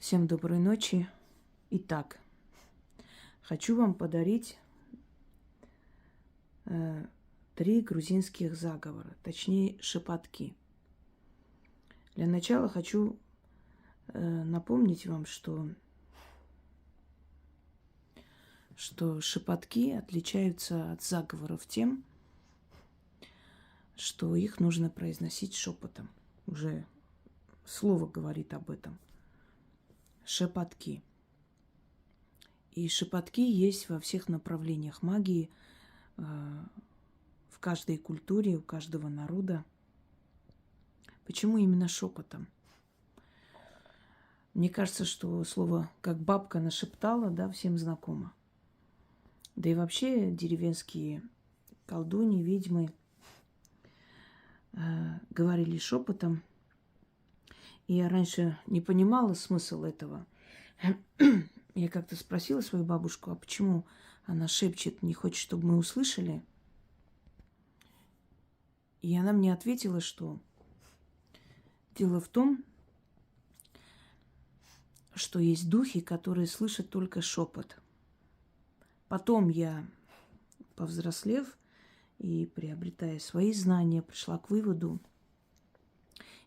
Всем доброй ночи. Итак, хочу вам подарить 3 грузинских заговора, точнее шепотки. Для начала хочу напомнить вам, что шепотки отличаются от заговоров тем, что их нужно произносить шепотом. Уже слово говорит об этом. Шепотки. И шепотки есть во всех направлениях магии, в каждой культуре, у каждого народа. Почему именно шепотом? Мне кажется, что слово «как бабка нашептала», да, всем знакомо. Да и вообще деревенские колдуньи, ведьмы говорили шепотом. И я раньше не понимала смысл этого. Я как-то спросила свою бабушку, а почему она шепчет, не хочет, чтобы мы услышали? И она мне ответила, что дело в том, что есть духи, которые слышат только шепот. Потом я, повзрослев и приобретая свои знания, пришла к выводу,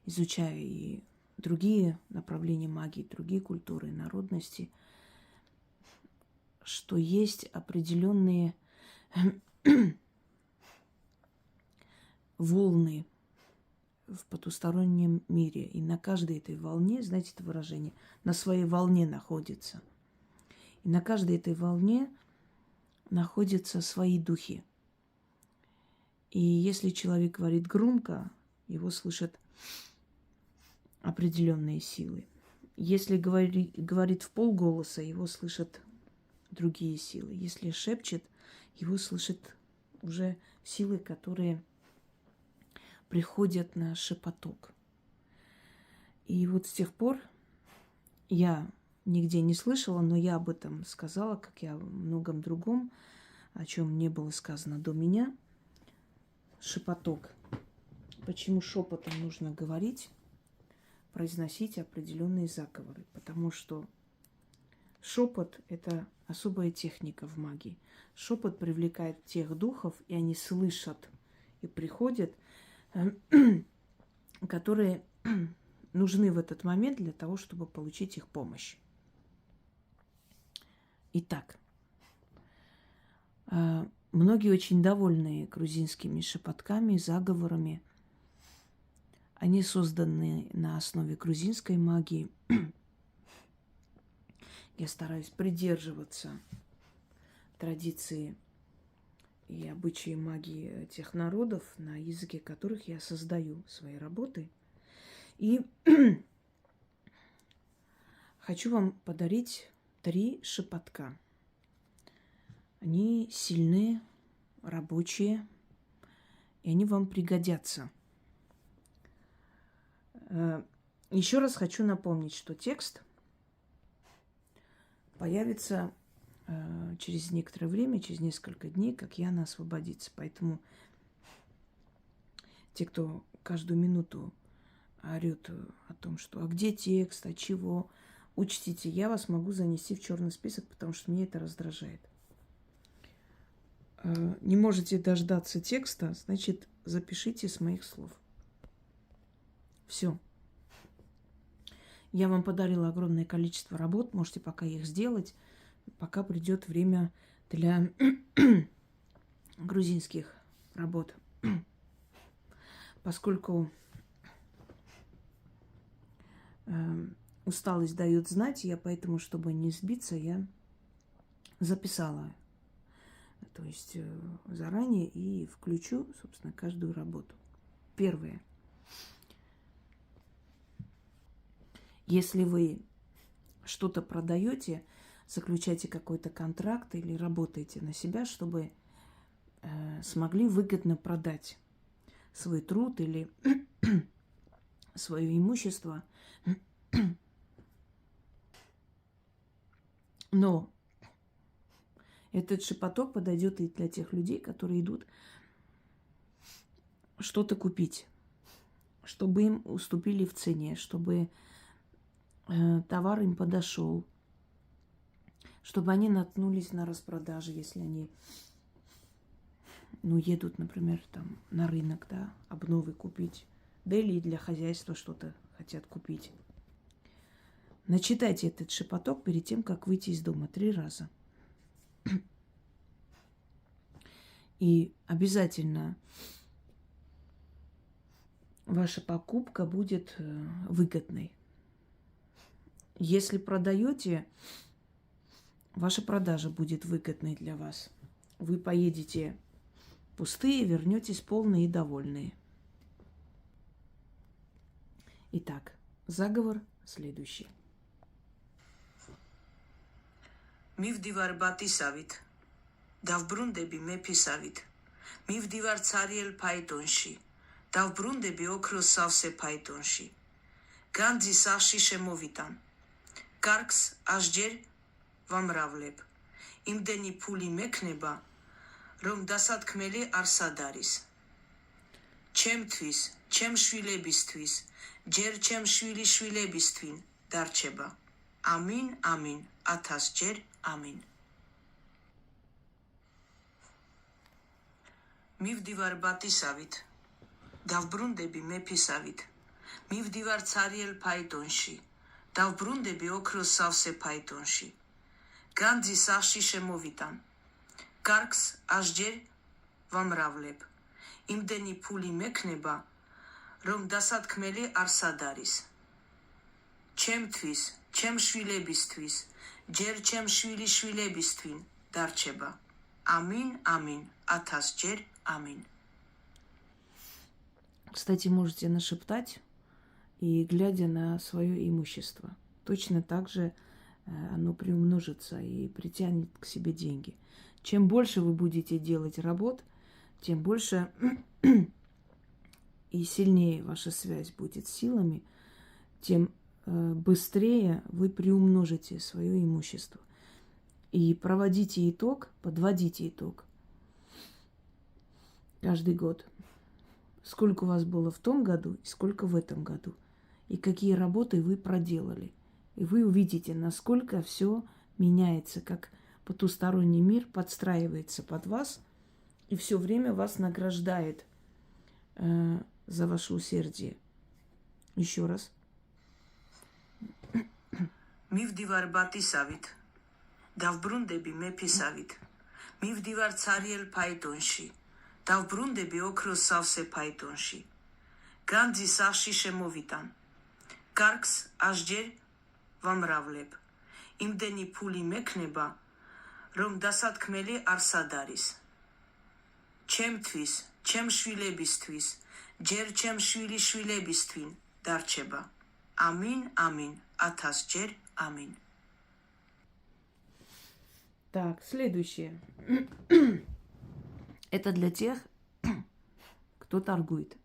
изучая и другие направления магии, другие культуры, народности, что есть определенные волны в потустороннем мире. И на каждой этой волне, знаете это выражение, на своей волне находится. И на каждой этой волне находятся свои духи. И если человек говорит громко, его слышат определенные силы. Если говорит в полголоса, его слышат другие силы. Если шепчет, его слышат уже силы, которые приходят на шепоток. И вот с тех пор я нигде не слышала, но я об этом сказала, как и о многом другом, о чем не было сказано до меня. Шепоток. Почему шепотом нужно говорить, произносить определенные заговоры? Потому что шепот – это особая техника в магии. Шепот привлекает тех духов, и они слышат и приходят, которые нужны в этот момент для того, чтобы получить их помощь. Итак, многие очень довольны грузинскими шепотками, заговорами. Они созданы на основе грузинской магии. Я стараюсь придерживаться традиции и обычаи магии тех народов, на языке которых я создаю свои работы. И хочу вам подарить 3 шепотка. Они сильные, рабочие, и они вам пригодятся. Еще раз хочу напомнить, что текст появится через некоторое время, через несколько дней, как Яна освободится. Поэтому те, кто каждую минуту орет о том, что «а где текст, а чего?», учтите, я вас могу занести в черный список, потому что мне это раздражает. Не можете дождаться текста, значит, запишите с моих слов. Все. Я вам подарила огромное количество работ, можете пока их сделать, пока придет время для грузинских работ. Поскольку усталость дает знать, я поэтому, чтобы не сбиться, я записала, то есть заранее, и включу, собственно, каждую работу. Первое. Если вы что-то продаете, заключаете какой-то контракт или работаете на себя, чтобы смогли выгодно продать свой труд или свое имущество. Но этот шепоток подойдет и для тех людей, которые идут что-то купить, чтобы им уступили в цене, чтобы товар им подошел, чтобы они наткнулись на распродажи, если они, ну, едут, например, там на рынок, да, обновы купить, да или для хозяйства что-то хотят купить. Начитайте этот шепоток перед тем, как выйти из дома 3 раза. И обязательно ваша покупка будет выгодной. Если продаете, ваша продажа будет выгодной для вас. Вы поедете пустые, вернетесь полные и довольные. Итак, заговор следующий. Мивдивар батисавит, დავბრუნდები მეფისავით. მივდივარ ცარიელ ფაიტონში, დავბრუნდები ოქროს სავსე ფაიტონში. განძის სახში შემოვიტან, კარგს ასჯერ ვამრავლებ. იმდენი ფული მექნება, რომ დასათქმელი არ სად არის. ჩემთვის, ჩემ შვილებისთვის, ჯერ ჩემ შვილიშვილებისთვინ დარჩება. ამინ, ამინ, 1000 ჯერ ამინ. მივდივარ ბატისავით, დავბრუნდები მეფისავით. მივდივარ ცარიელ ფაიტონში, დავბრუნდები ოქროს სავსე ფაიტონში. განძის სახში შემოვიტან, კარგს ასჯერ ვამრავლებ. იმდენი ფული მექნება, რომ დასათქმელი არ სად არის. ჩემთვის, ჩემ შვილებისთვის, ჯერ ჩემ შვილიშვილებისთვინ დარჩება. ამინ, ამინ, 1000 ჯერ аминь. Кстати, можете нашептать и глядя на свое имущество. Точно так же оно приумножится и притянет к себе деньги. Чем больше вы будете делать работ, тем больше и сильнее ваша связь будет с силами, тем быстрее вы приумножите свое имущество. И проводите итог, подводите итог. Каждый год. Сколько у вас было в том году и сколько в этом году. И какие работы вы проделали. И вы увидите, насколько все меняется, как потусторонний мир подстраивается под вас и все время вас награждает за ваше усердие. Еще раз. Мивдивар батисавит, დავბრუნდები მეფისავით. მივდივარ ცარიელ ფაიტონში, დავბრუნდები ოქროს სავსე ფაიტონში. განძის სახში შემოვიტან, კარგს ასჯერ ვამრავლებ. იმდენი ფული მექნება, რომ დასათქმელი არ სად არის. ჩემთვის, ჩემ შვილებისთვის, ჯერ ჩემ შვილიშვილებისთვინ დარჩება. ამინ, ამინ, 1000 ჯერ ამინ. Так, следующее. Это для тех, кто торгует.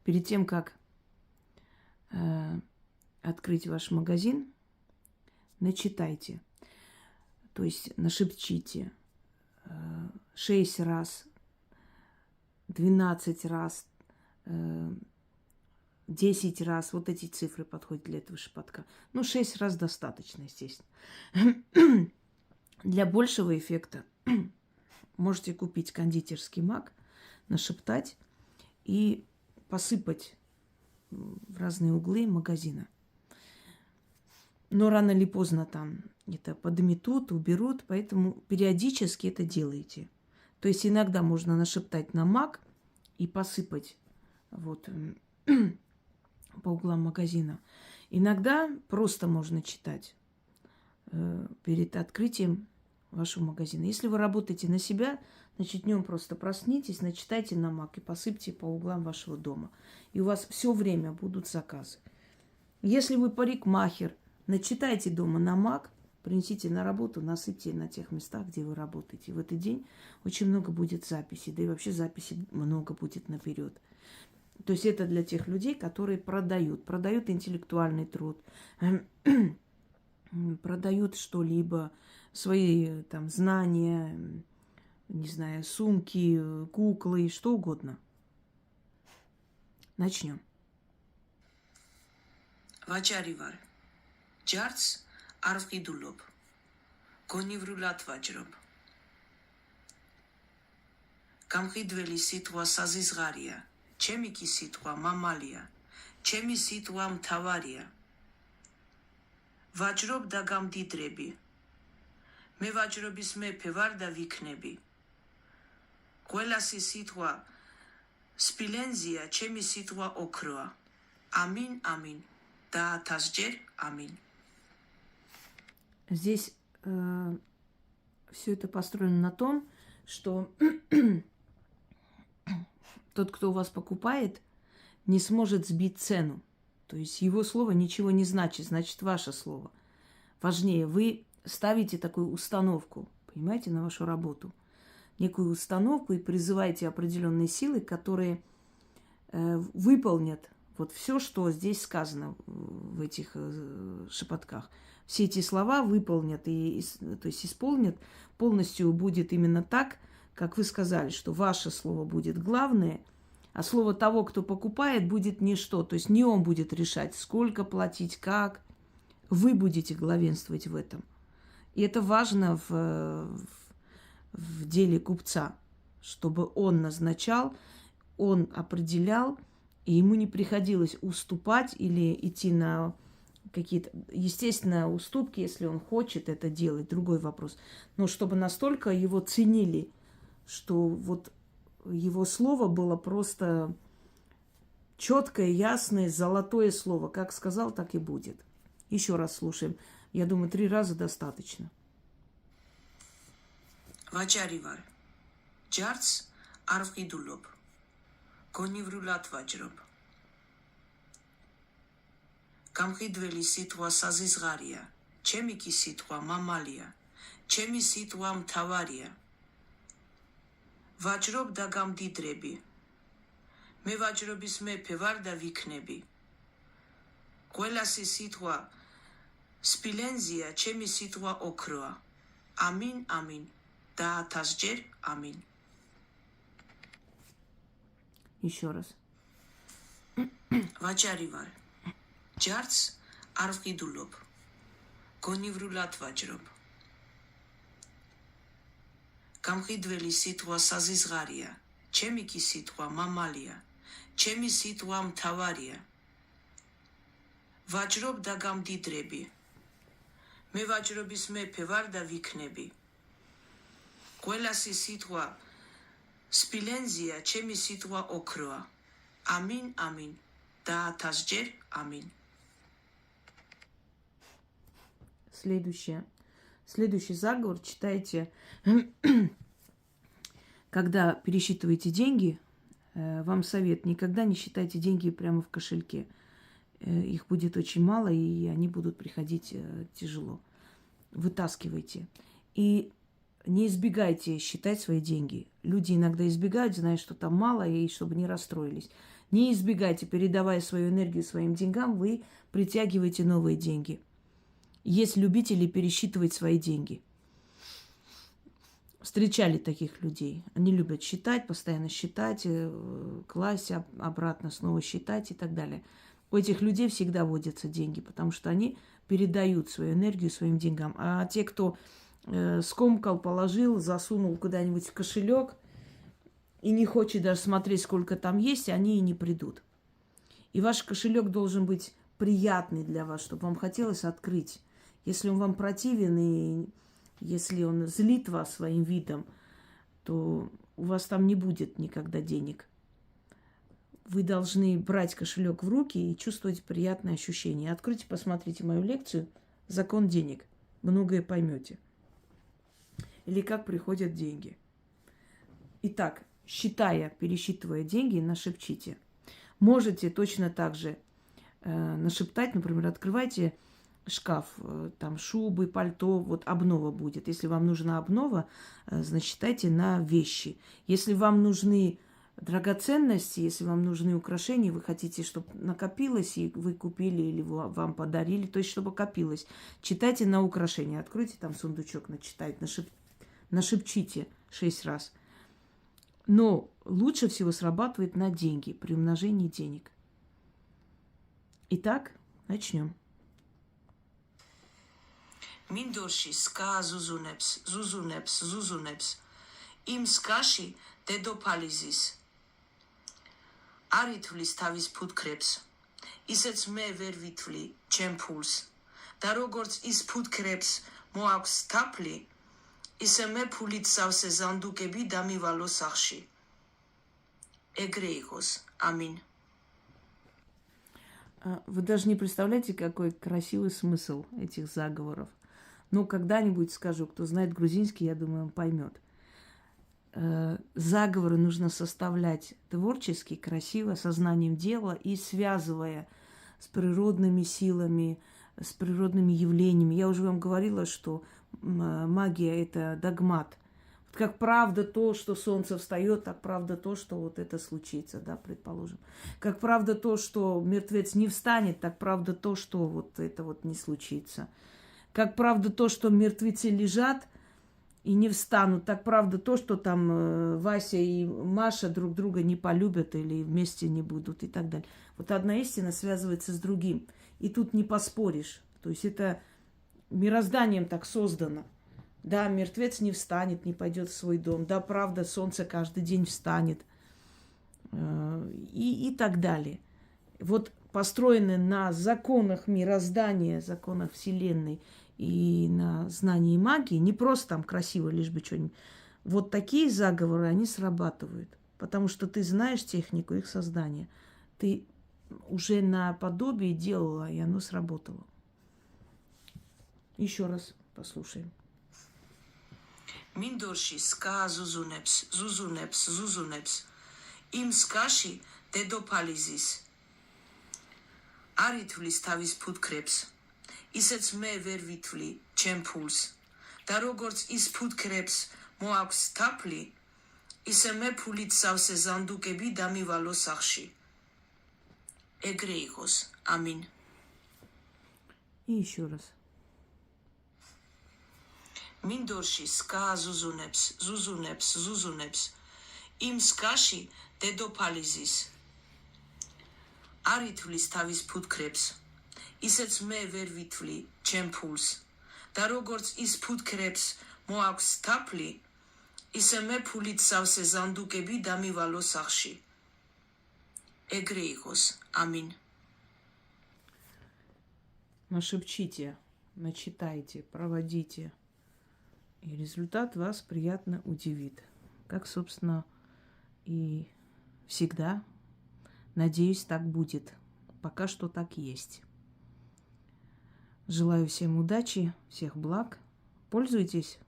Перед тем, как открыть ваш магазин, начитайте. То есть нашепчите 6 раз, 12 раз, 10 раз. Вот эти цифры подходят для этого шепотка. Ну, 6 раз достаточно, естественно. Для большего эффекта можете купить кондитерский мак, нашептать и посыпать в разные углы магазина. Но рано или поздно там это подметут, уберут, поэтому периодически это делайте. То есть иногда можно нашептать на мак и посыпать вот по углам магазина. Иногда просто можно читать перед открытием вашего магазина. Если вы работаете на себя, значит, днем просто проснитесь, начитайте на мак и посыпьте по углам вашего дома. И у вас все время будут заказы. Если вы парикмахер, начитайте дома на мак, принесите на работу, насыпьте на тех местах, где вы работаете. В этот день очень много будет записей, да и вообще записей много будет наперед. То есть это для тех людей, которые продают интеллектуальный труд, продают что-либо, свои там знания, не знаю, сумки, куклы, что угодно. Начнем. Вачари вар, Ջարց արվխիդուլոբ, գոնիվրուլատ վաջրոբ, Камխիդվելի սիտղա սազիզղարիա, չեմիկի սիտղա մամալիա, չեմի սիտղա մթավարիա, վաջրոբ դագամ դիդրեբի, მე ვაჯრობის მეფე ვარ და ვიქნები. ყველასი სიტყვა სპილენზია, ჩემი სიტყვა ოქროა. ამინ, ამინ. და 1000 ჯერ ამინ. Здесь все это построено на том, что тот, кто у вас покупает, не сможет сбить цену. То есть его слово ничего не значит, значит ваше слово. Важнее, вы ставите такую установку, понимаете, на вашу работу. Некую установку и призываете определенные силы, которые выполнят вот все, что здесь сказано в этих шепотках. Все эти слова выполнят, то есть исполнят, полностью будет именно так, как вы сказали, что ваше слово будет главное, а слово того, кто покупает, будет ничто. То есть не он будет решать, сколько платить, как. Вы будете главенствовать в этом. И это важно в деле купца, чтобы он назначал, он определял, и ему не приходилось уступать или идти на какие-то, естественно, уступки, если он хочет это делать, другой вопрос. Но чтобы настолько его ценили, что вот его слово было просто четкое, ясное, золотое слово. Как сказал, так и будет. Еще раз слушаем. Я думаю, 3 раза достаточно. Վաճարի վար, ջարց արվխիդուլոբ, գոնիվրուլատ վաջրոբ, Камխիդվելի սիտղա սազիզղարիա, չեմիկի սիտղա մամալիա, չեմի սիտղա մթավարիա, վաջրոբ դագամ դիդրեբի, მე վաջրոբիս მეფე ვარ და ვიქნები. ყველასი სიტყვა სპილენზია, ჩემი სიტყვა ოქროა. ამინ, ამინ. და 1000 ჯერ ამინ. Еще раз. ვაჭარი ვარ. ჯარც არ ვყიდულობ. გონივრულად ვაჯრობ. გამყიდველი სიტყვა საზიზღარია. ჩემი კი სიტყვა მამალია. ჩემი სიტყვა მთავარია. ვაჯრობ და გამდიდრები. მე ვაჯრობის მეფე ვარ და ვიქნები. ყველასი სიტყვა სპილენზია, ჩემი სიტყვა ოქროა. ამინ, ამინ. და 1000 ჯერ ამინ. Следующий заговор читайте, когда пересчитываете деньги. Вам совет, никогда не считайте деньги прямо в кошельке. Их будет очень мало, и они будут приходить тяжело. Вытаскивайте. И не избегайте считать свои деньги. Люди иногда избегают, зная, что там мало, и чтобы не расстроились. Не избегайте, передавая свою энергию своим деньгам, вы притягиваете новые деньги. Есть любители пересчитывать свои деньги. Встречали таких людей. Они любят считать, постоянно считать, класть обратно, снова считать и так далее. У этих людей всегда водятся деньги, потому что они передают свою энергию своим деньгам. А те, кто скомкал, положил, засунул куда-нибудь в кошелек и не хочет даже смотреть, сколько там есть, они и не придут. И ваш кошелек должен быть приятный для вас, чтобы вам хотелось открыть. Если он вам противен и если он злит вас своим видом, то у вас там не будет никогда денег. Вы должны брать кошелек в руки и чувствовать приятное ощущение. Откройте, посмотрите мою лекцию «Закон денег». Многое поймете. Или как приходят деньги. Итак, пересчитывая деньги, нашепчите. Можете точно так же нашептать, например, открывайте шкаф, там шубы, пальто, вот обнова будет. Если вам нужна обнова, значит, считайте на вещи. Если вам нужны драгоценности, если вам нужны украшения, вы хотите, чтобы накопилось, и вы купили или вам подарили, то есть, чтобы копилось, читайте на украшения. Откройте там сундучок, начитайте, нашепчите 6 раз. Но лучше всего срабатывает на деньги, при умножении денег. Итак, начнем. მინდორში სკა ზუზუნებს, იმ სკაში დედოფალი ზის. არ ითვლის თავის ფუტკრებს, ისეც მე ვერ ვითვლი ჩემ ფულს. და როგორც ის ფუტკრებს მოაქვს თაფლი, ისე მე ფულით სავსე ზანდუკები დამივალო სახში. ეგრე იყოს. ამინ. Вы даже не представляете, какой красивый смысл этих заговоров. Ну, когда-нибудь скажу, кто знает грузинский, я думаю, он поймет. Заговоры нужно составлять творчески, красиво, сознанием дела и связывая с природными силами, с природными явлениями. Я уже вам говорила, что магия – это догмат. Вот как правда то, что солнце встает, так правда то, что вот это случится, да, предположим. Как правда то, что мертвец не встанет, так правда то, что вот это вот не случится. Как правда то, что мертвецы лежат и не встанут, так правда то, что там Вася и Маша друг друга не полюбят или вместе не будут и так далее. Вот одна истина связывается с другим. И тут не поспоришь. То есть это мирозданием так создано. Да, мертвец не встанет, не пойдет в свой дом. Да, правда, солнце каждый день встанет. И так далее. Вот построены на законах мироздания, законах Вселенной и на знании магии, не просто там красиво, лишь бы что-нибудь. Вот такие заговоры, они срабатывают. Потому что ты знаешь технику их создания. Ты уже на подобие делала, и оно сработало. Еще раз послушаем. მინდორში სკა ზუზუნებს, იმ სკაში დედოფალი ზის. არ ითვლის თავის ფუტკრებს, ისეც მე ვერ ვითვლი ჩემ ფულს. და როგორც ის ფუტკრებს მოაქვს თაფლი, ისე მე ფულით სავსე ზანდუკები დამივალო სახში. ეგრე იყოს. ამინ. И еще раз. მინდორში სკა ზუზუნებს, იმ სკაში დედოფალი ზის. არ ითვლის თავის ფუტკრებს, ისეც მე ვერ ვითვლი ჩემ ფულს. და როგორც ის ფუტკრებს მოაქვს თაფლი, ისე მე ფულით სავსე ზანდუკები დამივალო სახში. ეგრე იყოს. ამინ. Нашепчите, начитайте, проводите. И результат вас приятно удивит. Как, собственно, и всегда. Надеюсь, так будет. Пока что так есть. Желаю всем удачи, всех благ. Пользуйтесь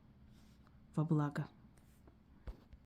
во благо.